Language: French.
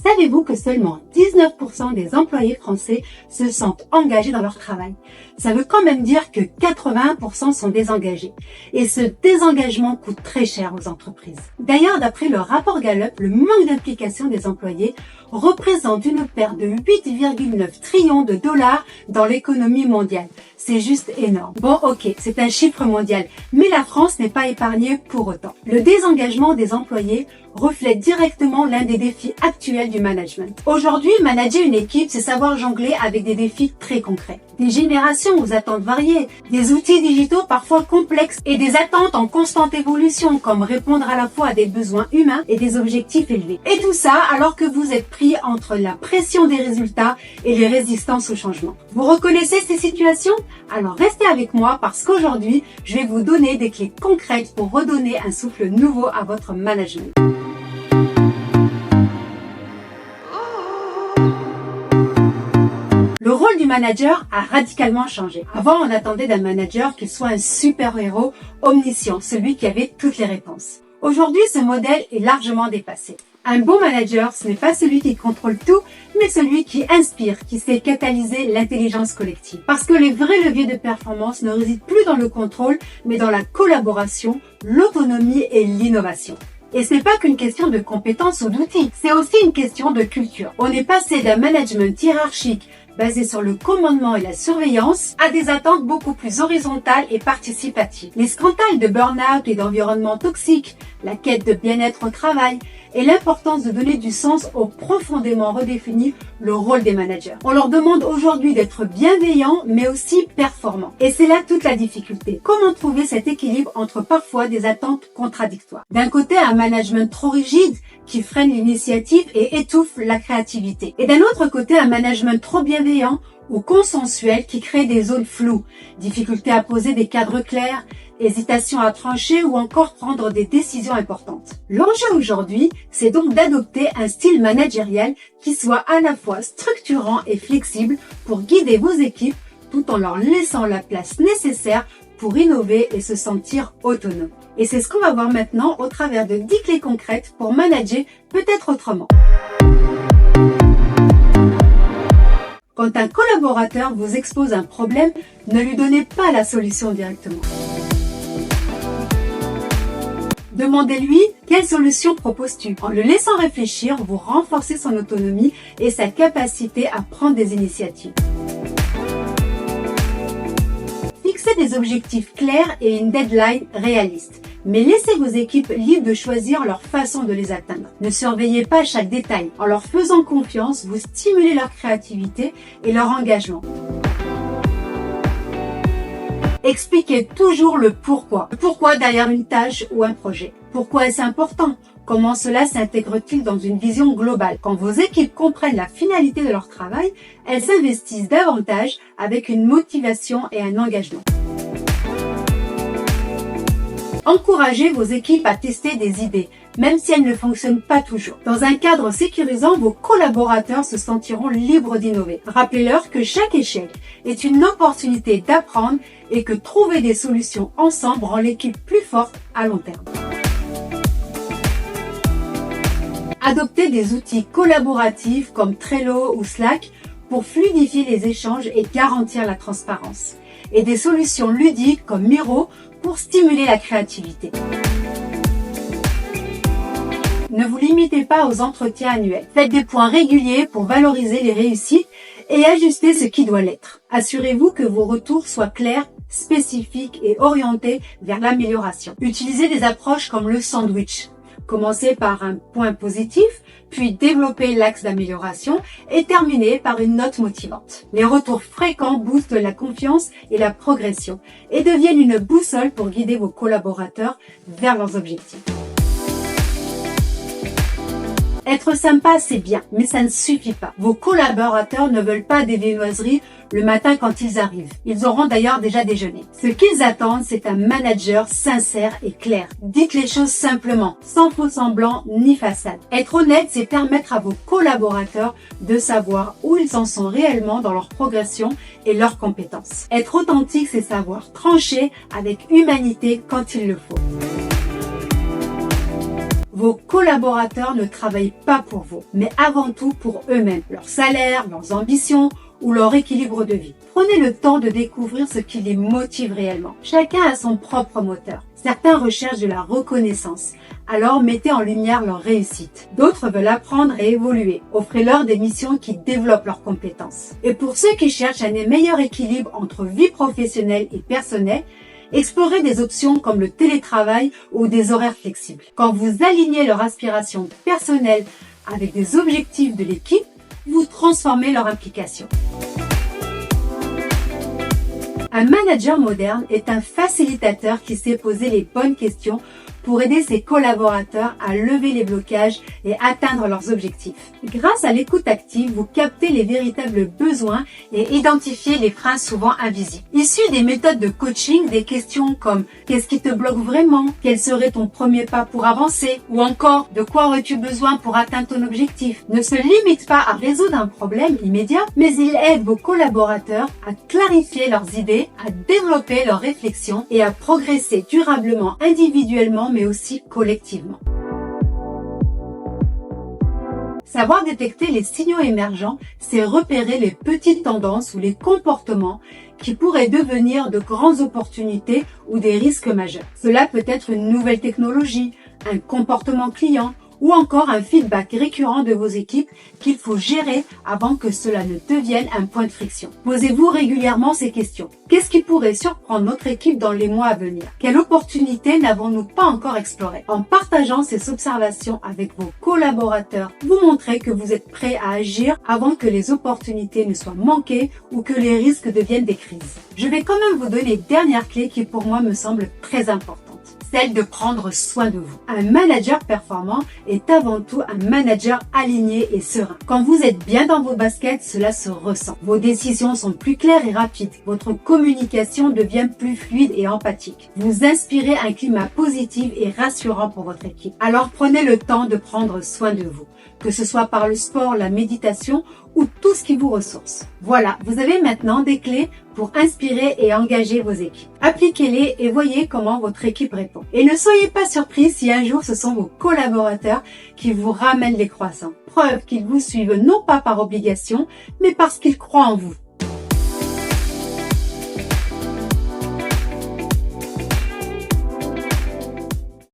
Savez-vous que seulement 19% des employés français se sentent engagés dans leur travail? Ça veut quand même dire que 81% sont désengagés. Et ce désengagement coûte très cher aux entreprises. D'ailleurs, d'après le rapport Gallup, le manque d'implication des employés représente une perte de 8,9 trillions de dollars dans l'économie mondiale. C'est juste énorme. Bon, ok, c'est un chiffre mondial, mais la France n'est pas épargnée pour autant. Le désengagement des employés reflète directement l'un des défis actuels du management. Aujourd'hui, manager une équipe, c'est savoir jongler avec des défis très concrets. Des générations aux attentes variées, des outils digitaux parfois complexes et des attentes en constante évolution, comme répondre à la fois à des besoins humains et des objectifs élevés. Et tout ça alors que vous êtes pris entre la pression des résultats et les résistances au changement. Vous reconnaissez ces situations? Alors restez avec moi parce qu'aujourd'hui, je vais vous donner des clés concrètes pour redonner un souffle nouveau à votre management. Le rôle du manager a radicalement changé. Avant, on attendait d'un manager qu'il soit un super-héros omniscient, celui qui avait toutes les réponses. Aujourd'hui, ce modèle est largement dépassé. Un bon manager, ce n'est pas celui qui contrôle tout, mais celui qui inspire, qui sait catalyser l'intelligence collective. Parce que les vrais leviers de performance ne résident plus dans le contrôle, mais dans la collaboration, l'autonomie et l'innovation. Et ce n'est pas qu'une question de compétences ou d'outils, c'est aussi une question de culture. On est passé d'un management hiérarchique basé sur le commandement et la surveillance à des attentes beaucoup plus horizontales et participatives. Les scandales de burn-out et d'environnement toxique, la quête de bien-être au travail et l'importance de donner du sens ont profondément redéfini le rôle des managers. On leur demande aujourd'hui d'être bienveillants mais aussi performants. Et c'est là toute la difficulté. Comment trouver cet équilibre entre parfois des attentes contradictoires? D'un côté, un management trop rigide qui freine l'initiative et étouffe la créativité. Et d'un autre côté, un management trop bienveillant ou consensuel qui crée des zones floues, difficulté à poser des cadres clairs, hésitation à trancher ou encore prendre des décisions importantes. L'enjeu aujourd'hui, c'est donc d'adopter un style managérial qui soit à la fois structurant et flexible pour guider vos équipes tout en leur laissant la place nécessaire pour innover et se sentir autonome. Et c'est ce qu'on va voir maintenant au travers de 10 clés concrètes pour manager peut-être autrement. Quand un collaborateur vous expose un problème, ne lui donnez pas la solution directement. Demandez-lui quelle solution proposes-tu. En le laissant réfléchir, vous renforcez son autonomie et sa capacité à prendre des initiatives. Fixez des objectifs clairs et une deadline réaliste. Mais laissez vos équipes libres de choisir leur façon de les atteindre. Ne surveillez pas chaque détail. En leur faisant confiance, vous stimulez leur créativité et leur engagement. Expliquez toujours le pourquoi. Le pourquoi derrière une tâche ou un projet. Pourquoi est-ce important? Comment cela s'intègre-t-il dans une vision globale? Quand vos équipes comprennent la finalité de leur travail, elles s'investissent davantage avec une motivation et un engagement. Encouragez vos équipes à tester des idées, même si elles ne fonctionnent pas toujours. Dans un cadre sécurisant, vos collaborateurs se sentiront libres d'innover. Rappelez-leur que chaque échec est une opportunité d'apprendre et que trouver des solutions ensemble rend l'équipe plus forte à long terme. Adoptez des outils collaboratifs comme Trello ou Slack pour fluidifier les échanges et garantir la transparence. Et des solutions ludiques comme Miro pour stimuler la créativité. Ne vous limitez pas aux entretiens annuels. Faites des points réguliers pour valoriser les réussites et ajuster ce qui doit l'être. Assurez-vous que vos retours soient clairs, spécifiques et orientés vers l'amélioration. Utilisez des approches comme le sandwich. Commencez par un point positif, puis développez l'axe d'amélioration et terminez par une note motivante. Les retours fréquents boostent la confiance et la progression et deviennent une boussole pour guider vos collaborateurs vers leurs objectifs. Être sympa, c'est bien, mais ça ne suffit pas. Vos collaborateurs ne veulent pas des viennoiseries le matin quand ils arrivent. Ils auront d'ailleurs déjà déjeuné. Ce qu'ils attendent, c'est un manager sincère et clair. Dites les choses simplement, sans faux semblant ni façade. Être honnête, c'est permettre à vos collaborateurs de savoir où ils en sont réellement dans leur progression et leurs compétences. Être authentique, c'est savoir trancher avec humanité quand il le faut. Vos collaborateurs ne travaillent pas pour vous, mais avant tout pour eux-mêmes, leur salaire, leurs ambitions ou leur équilibre de vie. Prenez le temps de découvrir ce qui les motive réellement. Chacun a son propre moteur. Certains recherchent de la reconnaissance, alors mettez en lumière leur réussite. D'autres veulent apprendre et évoluer. Offrez-leur des missions qui développent leurs compétences. Et pour ceux qui cherchent un meilleur équilibre entre vie professionnelle et personnelle, explorez des options comme le télétravail ou des horaires flexibles. Quand vous alignez leurs aspirations personnelles avec des objectifs de l'équipe, vous transformez leur implication. Un manager moderne est un facilitateur qui sait poser les bonnes questions pour aider ses collaborateurs à lever les blocages et atteindre leurs objectifs. Grâce à l'écoute active, vous captez les véritables besoins et identifiez les freins souvent invisibles. Issu des méthodes de coaching, des questions comme « Qu'est-ce qui te bloque vraiment ? Quel serait ton premier pas pour avancer ?» ou encore « De quoi aurais-tu besoin pour atteindre ton objectif ?» ne se limite pas à résoudre un problème immédiat, mais il aide vos collaborateurs à clarifier leurs idées, à développer leurs réflexions et à progresser durablement individuellement mais aussi collectivement. Savoir détecter les signaux émergents, c'est repérer les petites tendances ou les comportements qui pourraient devenir de grandes opportunités ou des risques majeurs. Cela peut être une nouvelle technologie, un comportement client ou encore un feedback récurrent de vos équipes qu'il faut gérer avant que cela ne devienne un point de friction. Posez-vous régulièrement ces questions. Qu'est-ce qui pourrait surprendre notre équipe dans les mois à venir? Quelle opportunité n'avons-nous pas encore explorée? En partageant ces observations avec vos collaborateurs, vous montrez que vous êtes prêts à agir avant que les opportunités ne soient manquées ou que les risques deviennent des crises. Je vais quand même vous donner une dernière clé qui pour moi me semble très importante. Celle de prendre soin de vous. Un manager performant est avant tout un manager aligné et serein. Quand vous êtes bien dans vos baskets, cela se ressent. Vos décisions sont plus claires et rapides. Votre communication devient plus fluide et empathique. Vous inspirez un climat positif et rassurant pour votre équipe. Alors prenez le temps de prendre soin de vous, que ce soit par le sport, la méditation ou tout ce qui vous ressource. Voilà, vous avez maintenant des clés pour inspirer et engager vos équipes. Appliquez-les et voyez comment votre équipe répond. Et ne soyez pas surpris si un jour ce sont vos collaborateurs qui vous ramènent les croissants. Preuve qu'ils vous suivent non pas par obligation, mais parce qu'ils croient en vous.